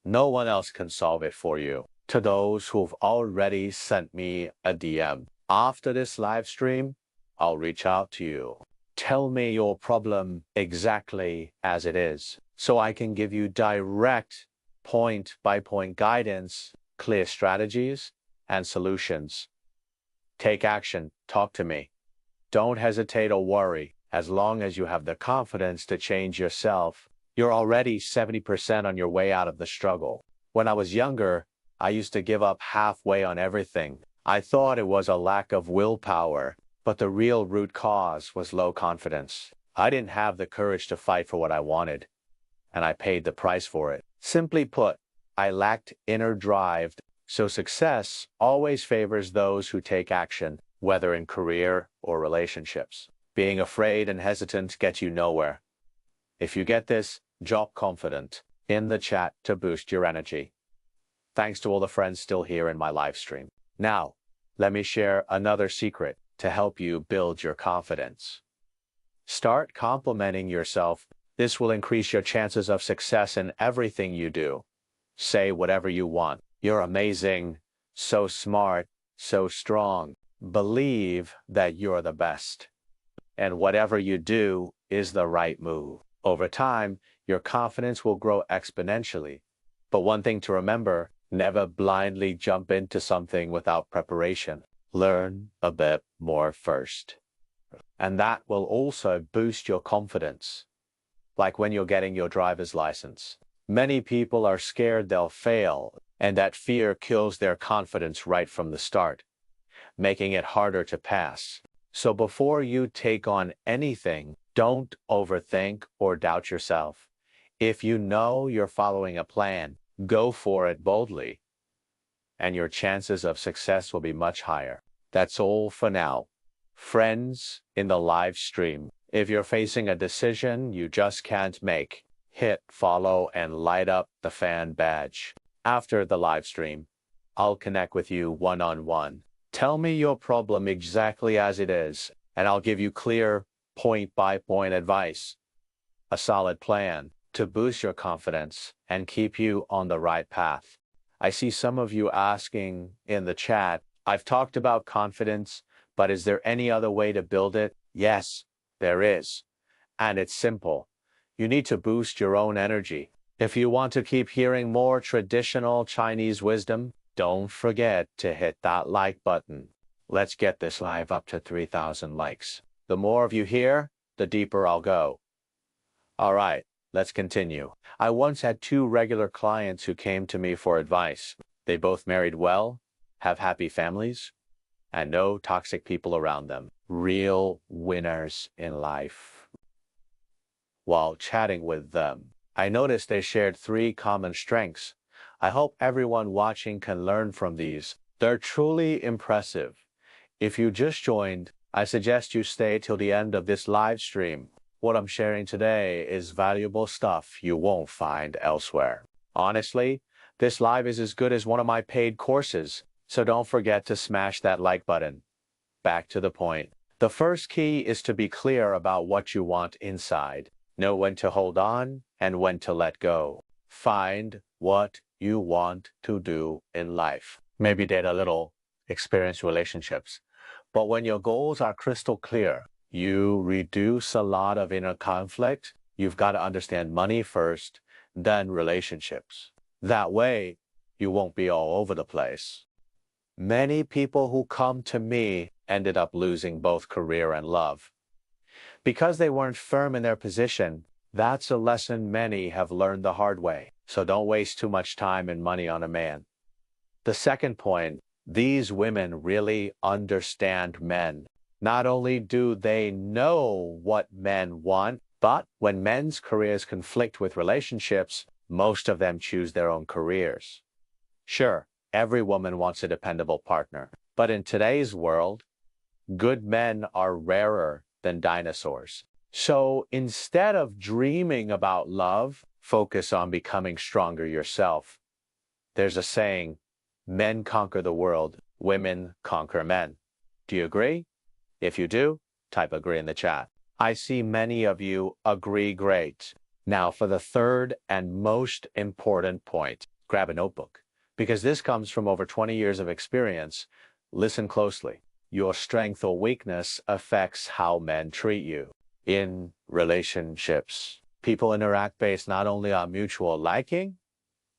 no one else can solve it for you. To those who've already sent me a DM, after this live stream, I'll reach out to you. Tell me your problem exactly as it is, so I can give you direct, point-by-point guidance, clear strategies, and solutions. Take action. Talk to me. Don't hesitate or worry. As long as you have the confidence to change yourself, you're already 70% on your way out of the struggle. When I was younger, I used to give up halfway on everything. I thought it was a lack of willpower, but the real root cause was low confidence. I didn't have the courage to fight for what I wanted, and I paid the price for it. Simply put, I lacked inner drive. So success always favors those who take action, whether in career or relationships. Being afraid and hesitant gets you nowhere. If you get this, drop confident in the chat to boost your energy. Thanks to all the friends still here in my live stream. Now, let me share another secret to help you build your confidence. Start complimenting yourself. This will increase your chances of success in everything you do. Say whatever you want. You're amazing, so smart, so strong. Believe that you're the best. And whatever you do is the right move. Over time, your confidence will grow exponentially. But one thing to remember, never blindly jump into something without preparation. Learn a bit more first. And that will also boost your confidence. Like when you're getting your driver's license. Many people are scared they'll fail, and that fear kills their confidence right from the start, making it harder to pass. So before you take on anything, don't overthink or doubt yourself. If you know you're following a plan, go for it boldly, and your chances of success will be much higher. That's all for now. Friends in the live stream, if you're facing a decision you just can't make, hit follow and light up the fan badge. After the live stream, I'll connect with you one-on-one. Tell me your problem exactly as it is, and I'll give you clear, point-by-point advice. A solid plan to boost your confidence and keep you on the right path. I see some of you asking in the chat, I've talked about confidence, but is there any other way to build it? Yes, there is. And it's simple. You need to boost your own energy. If you want to keep hearing more traditional Chinese wisdom, don't forget to hit that like button. Let's get this live up to 3,000 likes. The more of you here, the deeper I'll go. All right, let's continue. I once had 2 regular clients who came to me for advice. They both married well, have happy families, and no toxic people around them. Real winners in life. While chatting with them, I noticed they shared 3 common strengths. I hope everyone watching can learn from these. They're truly impressive. If you just joined, I suggest you stay till the end of this live stream. What I'm sharing today is valuable stuff you won't find elsewhere. Honestly, this live is as good as one of my paid courses, so don't forget to smash that like button. Back to the point. The first key is to be clear about what you want inside. Know when to hold on and when to let go. Find what you want to do in life. Maybe date a little, experience relationships. But when your goals are crystal clear, you reduce a lot of inner conflict. You've got to understand money first, then relationships. That way, you won't be all over the place. Many people who come to me ended up losing both career and love. Because they weren't firm in their position, that's a lesson many have learned the hard way. So don't waste too much time and money on a man. The second point, these women really understand men. Not only do they know what men want, but when men's careers conflict with relationships, most of them choose their own careers. Sure, every woman wants a dependable partner, but in today's world, good men are rarer than dinosaurs. So instead of dreaming about love, focus on becoming stronger yourself. There's a saying, men conquer the world, women conquer men. Do you agree? If you do, type agree in the chat. I see many of you agree. Great. Now for the third and most important point, grab a notebook, because this comes from over 20 years of experience. Listen closely. Your strength or weakness affects how men treat you. In relationships, people interact based not only on mutual liking,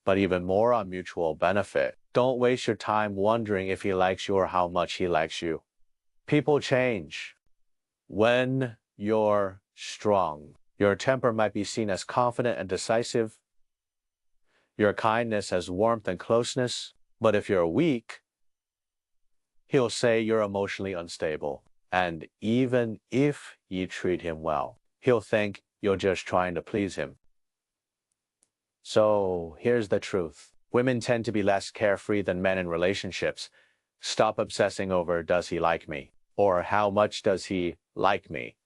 but even more on mutual benefit. Don't waste your time wondering if he likes you or how much he likes you. People change. When you're strong, your temper might be seen as confident and decisive, your kindness as warmth and closeness, but if you're weak, he'll say you're emotionally unstable. And even if you treat him well, he'll think you're just trying to please him. So here's the truth. Women tend to be less carefree than men in relationships. Stop obsessing over does he like me or how much does he like me,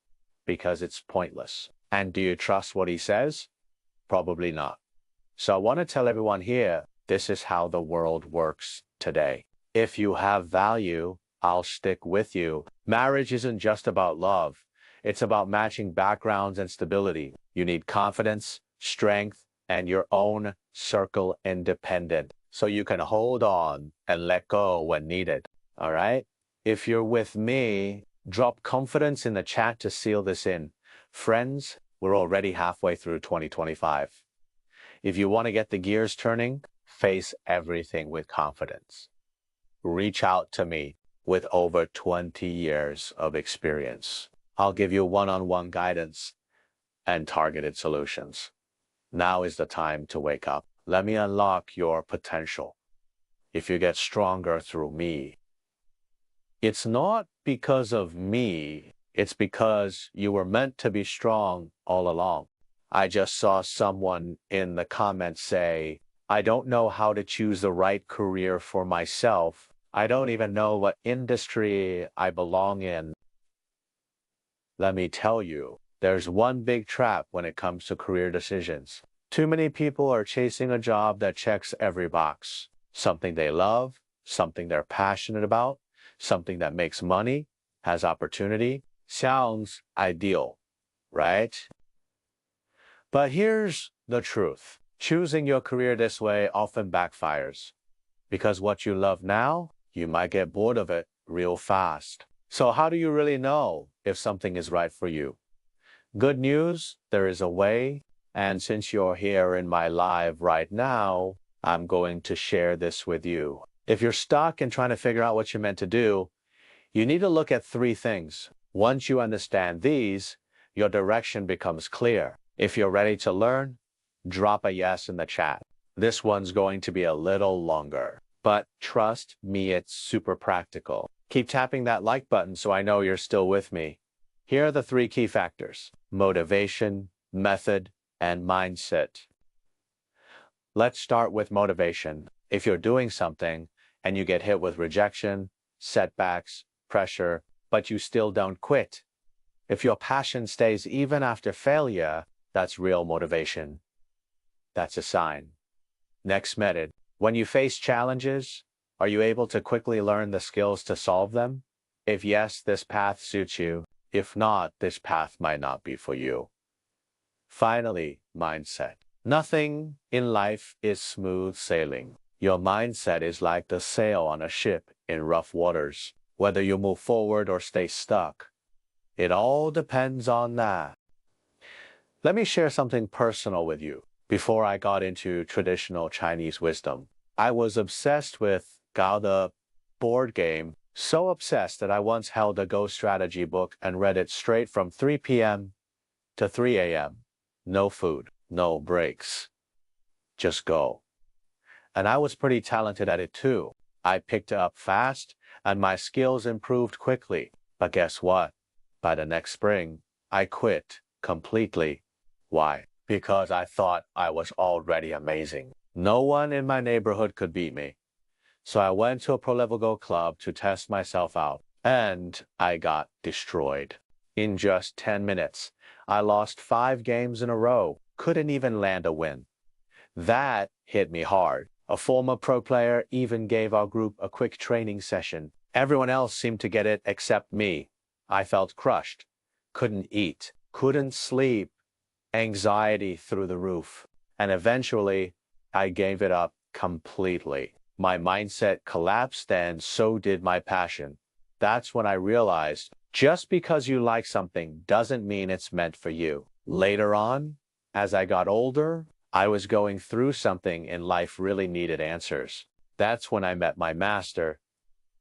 because it's pointless. And do you trust what he says? Probably not. So I want to tell everyone here, this is how the world works today. If you have value, I'll stick with you. Marriage isn't just about love. It's about matching backgrounds and stability. You need confidence, strength, and your own circle independent so you can hold on and let go when needed. All right? If you're with me, drop confidence in the chat to seal this in. Friends, we're already halfway through 2025. If you want to get the gears turning, face everything with confidence. Reach out to me with over 20 years of experience. I'll give you one-on-one guidance and targeted solutions. Now is the time to wake up. Let me unlock your potential. If you get stronger through me, it's not because of me, it's because you were meant to be strong all along. I just saw someone in the comments say, I don't know how to choose the right career for myself. I don't even know what industry I belong in. Let me tell you, there's one big trap when it comes to career decisions. Too many people are chasing a job that checks every box. Something they love, something they're passionate about, something that makes money, has opportunity, sounds ideal, right? But here's the truth. Choosing your career this way often backfires. Because what you love now, you might get bored of it real fast. So how do you really know if something is right for you? Good news, there is a way. And since you're here in my live right now, I'm going to share this with you. If you're stuck and trying to figure out what you're meant to do, you need to look at three things. Once you understand these, your direction becomes clear. If you're ready to learn, drop a yes in the chat. This one's going to be a little longer, but trust me, it's super practical. Keep tapping that like button so I know you're still with me. Here are the three key factors: motivation, method, and mindset. Let's start with motivation. If you're doing something and you get hit with rejection, setbacks, pressure, but you still don't quit. If your passion stays even after failure, that's real motivation. That's a sign. Next method. When you face challenges, are you able to quickly learn the skills to solve them? If yes, this path suits you. If not, this path might not be for you. Finally, mindset. Nothing in life is smooth sailing. Your mindset is like the sail on a ship in rough waters. Whether you move forward or stay stuck, it all depends on that. Let me share something personal with you. Before I got into traditional Chinese wisdom, I was obsessed with Gao, the board game, so obsessed that I once held a Go strategy book and read it straight from 3 p.m. to 3 a.m. No food, no breaks. Just go. And I was pretty talented at it too. I picked it up fast and my skills improved quickly. But guess what? By the next spring, I quit completely. Why? Because I thought I was already amazing. No one in my neighborhood could beat me. So I went to a pro-level Go club to test myself out, and I got destroyed. In just 10 minutes, I lost 5 games in a row, couldn't even land a win. That hit me hard. A former pro player even gave our group a quick training session. Everyone else seemed to get it except me. I felt crushed, couldn't eat, couldn't sleep, anxiety through the roof. And eventually, I gave it up completely. My mindset collapsed and so did my passion. That's when I realized just because you like something doesn't mean it's meant for you. Later on, as I got older, I was going through something and life really needed answers. That's when I met my master.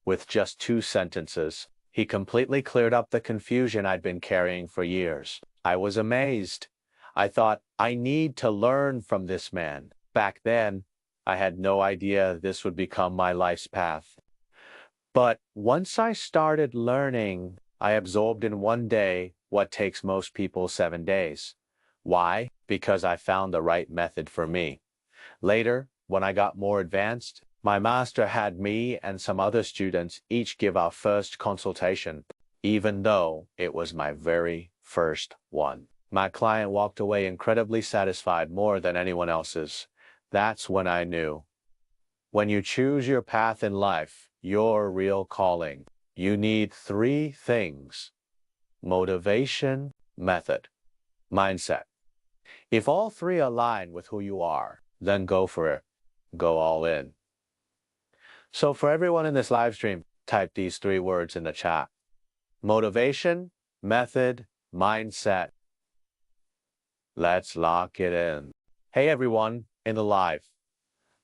With just 2 sentences, he completely cleared up the confusion I'd been carrying for years. I was amazed. I thought, I need to learn from this man. Back then, I had no idea this would become my life's path. But once I started learning, I absorbed in one day what takes most people 7 days. Why? Because I found the right method for me. Later, when I got more advanced, my master had me and some other students each give our first consultation, even though it was my very first one. My client walked away incredibly satisfied, more than anyone else's. That's when I knew. When you choose your path in life, your real calling, you need three things: motivation, method, mindset. If all three align with who you are, then go for it. Go all in. So for everyone in this live stream, type these three words in the chat: motivation, method, mindset. Let's lock it in. Hey everyone in the live.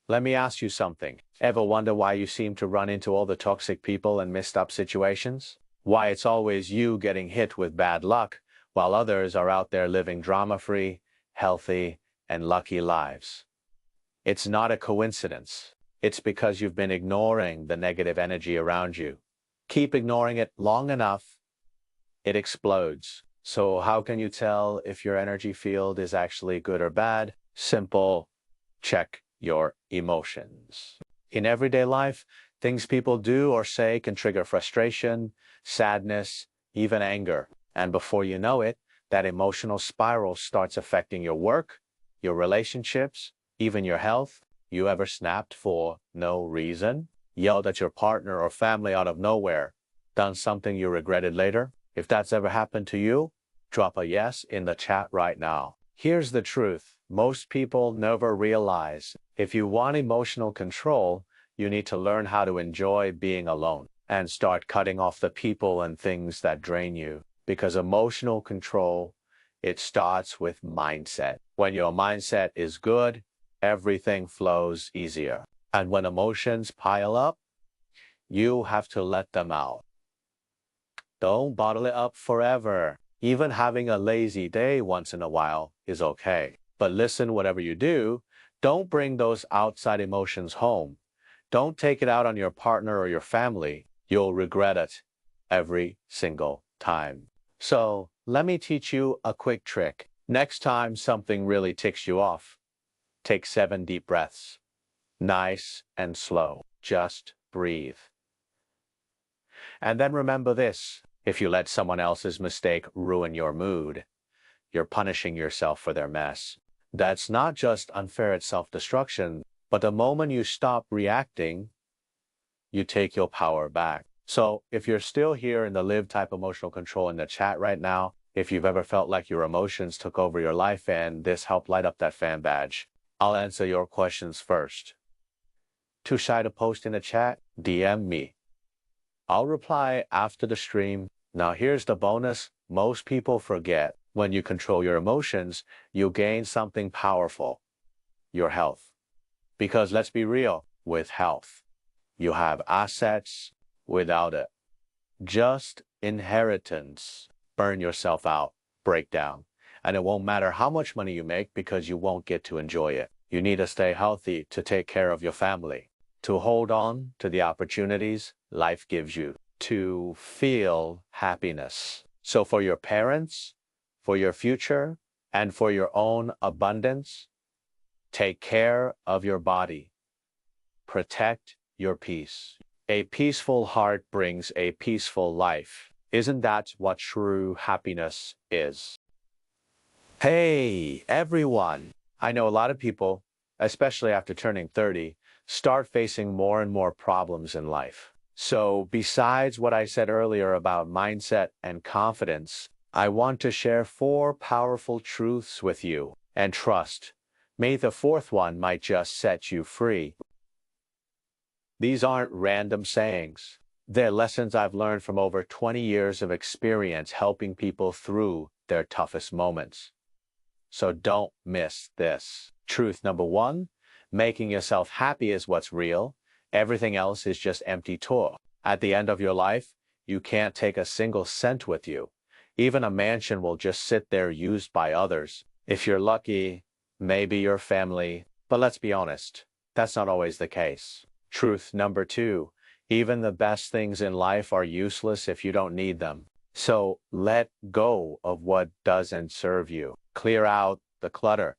Let me ask you something. Ever wonder why you seem to run into all the toxic people and messed up situations? Why it's always you getting hit with bad luck, while others are out there living drama-free, healthy, and lucky lives? It's not a coincidence. It's because you've been ignoring the negative energy around you. Keep ignoring it long enough, it explodes. So how can you tell if your energy field is actually good or bad? Simple. Check your emotions. In everyday life, things people do or say can trigger frustration, sadness, even anger. And before you know it, that emotional spiral starts affecting your work, your relationships, even your health. You ever snapped for no reason? Yelled at your partner or family out of nowhere? Done something you regretted later? If that's ever happened to you, drop a yes in the chat right now. Here's the truth. Most people never realize if you want emotional control, you need to learn how to enjoy being alone and start cutting off the people and things that drain you. Because emotional control, it starts with mindset. When your mindset is good, everything flows easier. And when emotions pile up, you have to let them out. Don't bottle it up forever. Even having a lazy day once in a while is okay. But listen, whatever you do, don't bring those outside emotions home. Don't take it out on your partner or your family. You'll regret it every single time. So let me teach you a quick trick. Next time something really ticks you off, take 7 deep breaths. Nice and slow. Just breathe. And then remember this: if you let someone else's mistake ruin your mood, you're punishing yourself for their mess. That's not just unfair at self-destruction, but the moment you stop reacting, you take your power back. So if you're still here in the live type emotional control in the chat right now, if you've ever felt like your emotions took over your life and this helped light up that fan badge, I'll answer your questions first. Too shy to post in the chat? DM me. I'll reply after the stream. Now here's the bonus. Most people forget. When you control your emotions, you gain something powerful: your health. Because let's be real, with health, you have assets. Without it, just inheritance. Burn yourself out, break down. And it won't matter how much money you make because you won't get to enjoy it. You need to stay healthy to take care of your family, to hold on to the opportunities life gives you, to feel happiness. So for your parents, for your future, and for your own abundance, take care of your body. Protect your peace. A peaceful heart brings a peaceful life. Isn't that what true happiness is? Hey, everyone. I know a lot of people, especially after turning 30, start facing more and more problems in life. So besides what I said earlier about mindset and confidence, I want to share 4 powerful truths with you. And trust, maybe the 4th one might just set you free. These aren't random sayings. They're lessons I've learned from over 20 years of experience helping people through their toughest moments. So don't miss this. Truth number 1, making yourself happy is what's real. Everything else is just empty talk. At the end of your life, you can't take a single cent with you. Even a mansion will just sit there used by others. If you're lucky, maybe your family. But let's be honest, that's not always the case. Truth number 2, even the best things in life are useless if you don't need them. So let go of what doesn't serve you. Clear out the clutter.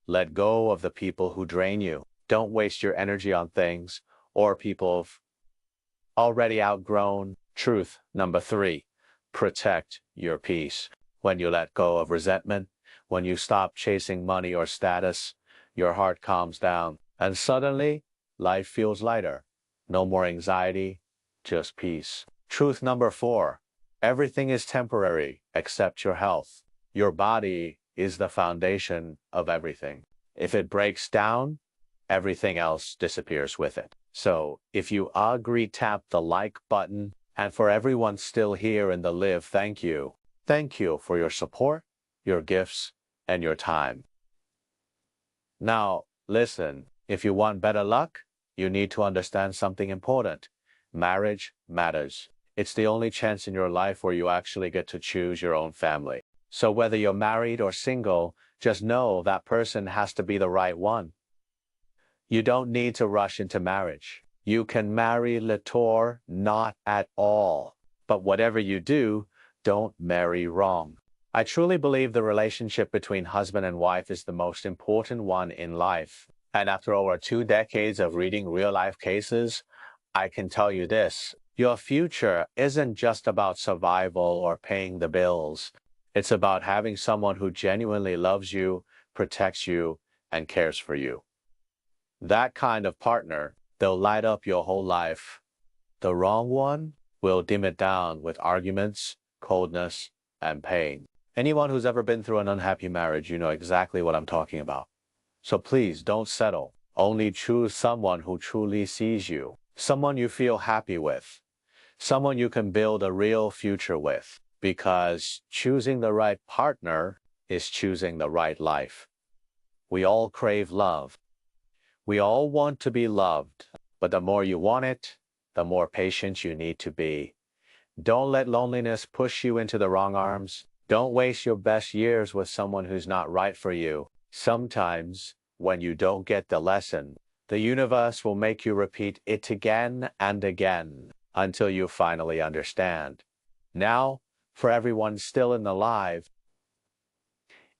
Let go of the people who drain you. Don't waste your energy on things or people you've already outgrown. Truth number 3, protect your peace. When you let go of resentment, when you stop chasing money or status, your heart calms down, and suddenly, life feels lighter. No more anxiety, just peace. Truth number 4. Everything is temporary except your health. Your body is the foundation of everything. If it breaks down, everything else disappears with it. So, if you agree, tap the like button. And for everyone still here in the live, thank you. Thank you for your support, your gifts, and your time. Now, listen, if you want better luck, you need to understand something important. Marriage matters. It's the only chance in your life where you actually get to choose your own family. So whether you're married or single, just know that person has to be the right one. You don't need to rush into marriage. You can marry Latour, not at all. But whatever you do, don't marry wrong. I truly believe the relationship between husband and wife is the most important one in life. And after over 2 decades of reading real-life cases, I can tell you this: your future isn't just about survival or paying the bills. It's about having someone who genuinely loves you, protects you, and cares for you. That kind of partner, they'll light up your whole life. The wrong one will dim it down with arguments, coldness, and pain. Anyone who's ever been through an unhappy marriage, you know exactly what I'm talking about. So please don't settle. Only choose someone who truly sees you, someone you feel happy with, someone you can build a real future with, because choosing the right partner is choosing the right life. We all crave love. We all want to be loved, but the more you want it, the more patient you need to be. Don't let loneliness push you into the wrong arms. Don't waste your best years with someone who's not right for you. Sometimes, when you don't get the lesson, the universe will make you repeat it again and again until you finally understand. Now, for everyone still in the live,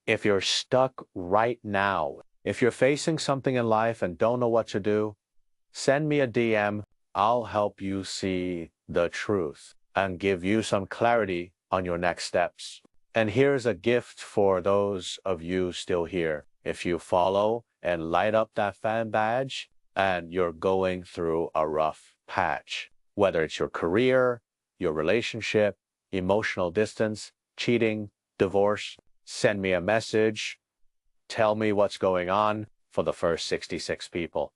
if you're stuck right now, if you're facing something in life and don't know what to do, send me a DM. I'll help you see the truth and give you some clarity on your next steps. And here's a gift for those of you still here. If you follow and light up that fan badge and you're going through a rough patch, whether it's your career, your relationship, emotional distance, cheating, divorce, send me a message. Tell me what's going on for the first 66 people.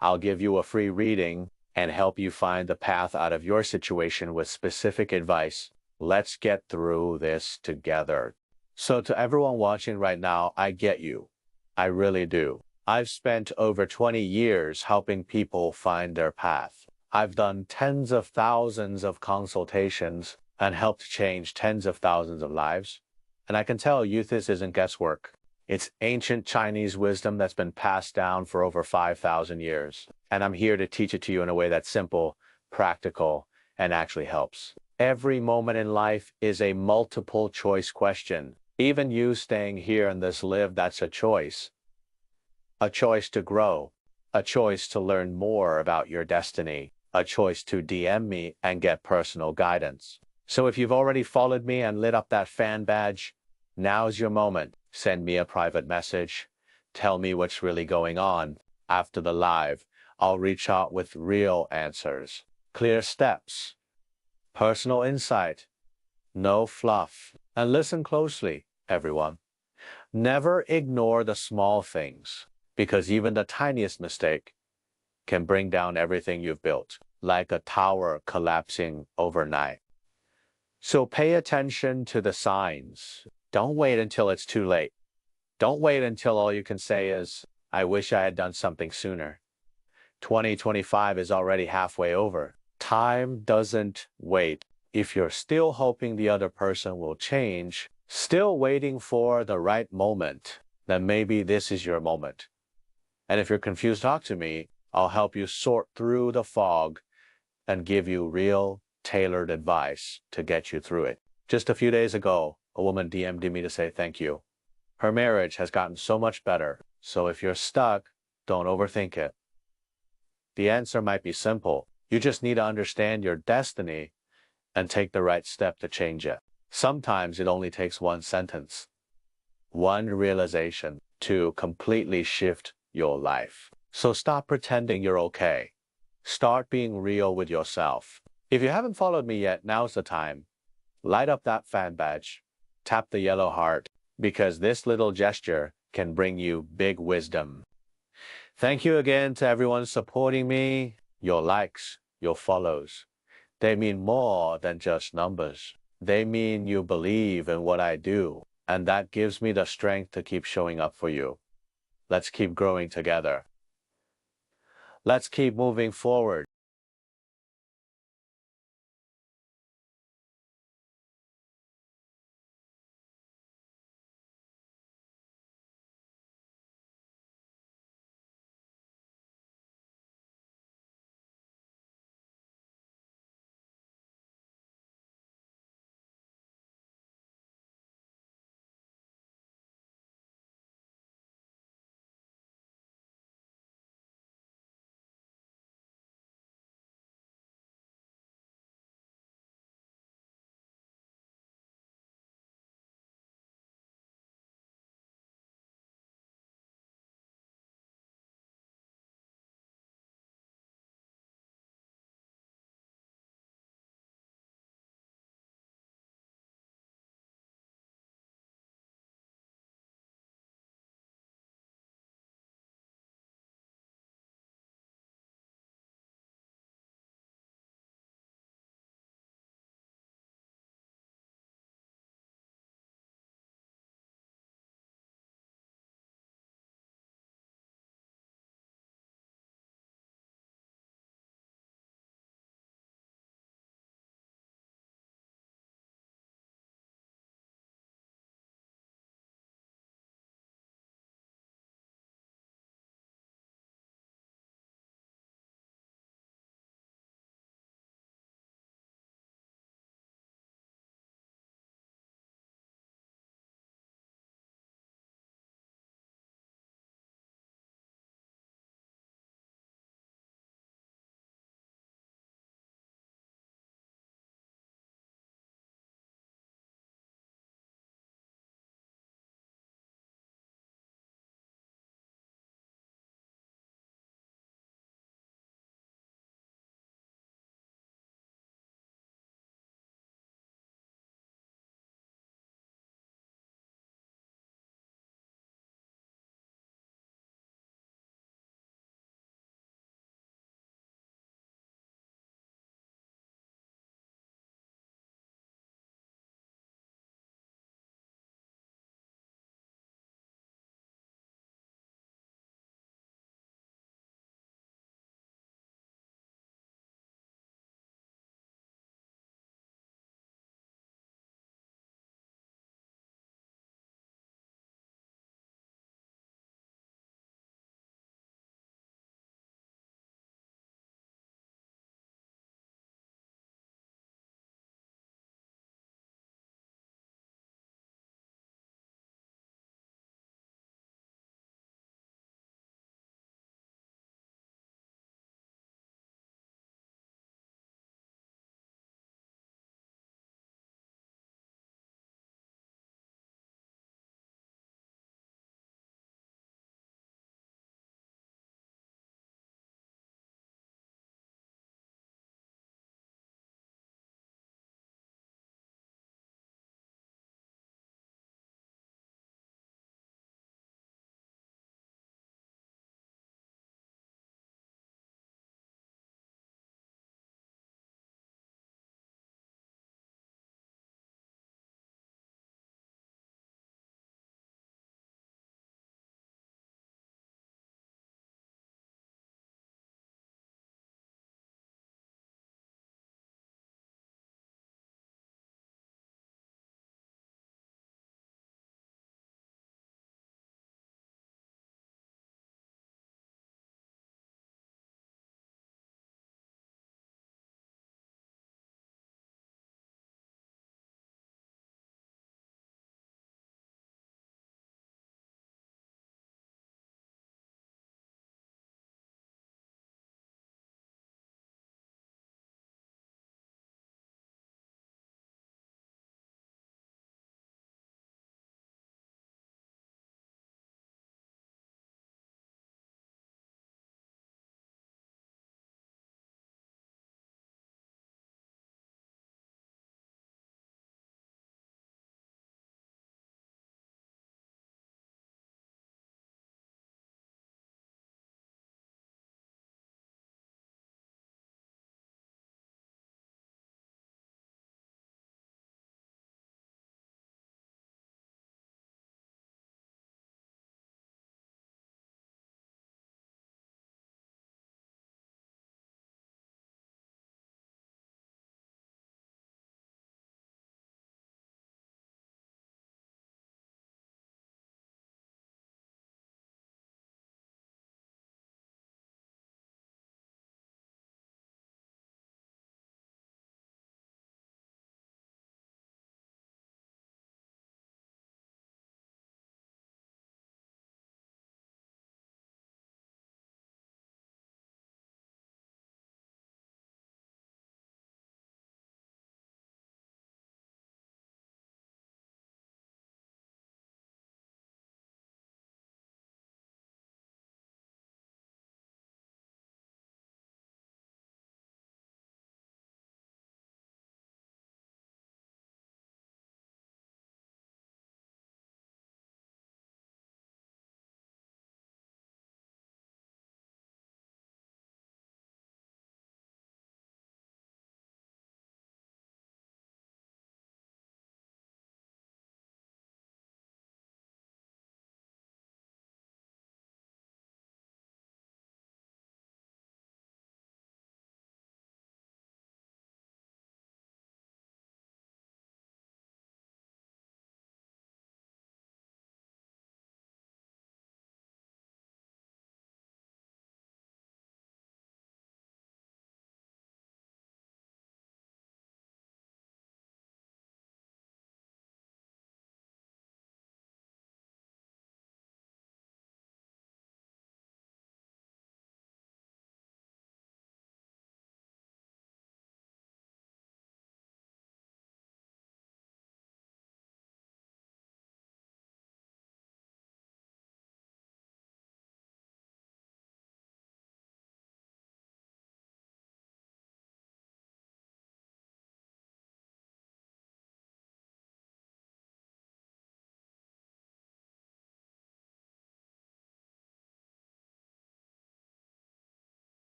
I'll give you a free reading and help you find the path out of your situation with specific advice. Let's get through this together. So to everyone watching right now, I get you. I really do. I've spent over 20 years helping people find their path. I've done tens of thousands of consultations and helped change tens of thousands of lives. And I can tell you this isn't guesswork. It's ancient Chinese wisdom that's been passed down for over 5,000 years. And I'm here to teach it to you in a way that's simple, practical, and actually helps. Every moment in life is a multiple choice question. Even you staying here in this live, that's a choice. A choice to grow, a choice to learn more about your destiny, a choice to DM me and get personal guidance. So if you've already followed me and lit up that fan badge, now's your moment. Send me a private message. Tell me what's really going on. After the live, I'll reach out with real answers, clear steps, personal insight, no fluff. And listen closely, everyone. Never ignore the small things, because even the tiniest mistake can bring down everything you've built, like a tower collapsing overnight. So pay attention to the signs. Don't wait until it's too late. Don't wait until all you can say is, I wish I had done something sooner. 2025 is already halfway over. Time doesn't wait. If you're still hoping the other person will change, still waiting for the right moment, then maybe this is your moment. And if you're confused, talk to me. I'll help you sort through the fog and give you real, tailored advice to get you through it. Just a few days ago, a woman DM'd me to say thank you. Her marriage has gotten so much better. So if you're stuck, don't overthink it. The answer might be simple. You just need to understand your destiny and take the right step to change it. Sometimes it only takes one sentence, one realization to completely shift your life. So stop pretending you're okay. Start being real with yourself. If you haven't followed me yet, now's the time. Light up that fan badge. Tap the yellow heart, because this little gesture can bring you big wisdom. Thank you again to everyone supporting me. Your likes, your follows, they mean more than just numbers. They mean you believe in what I do, and that gives me the strength to keep showing up for you. Let's keep growing together. Let's keep moving forward.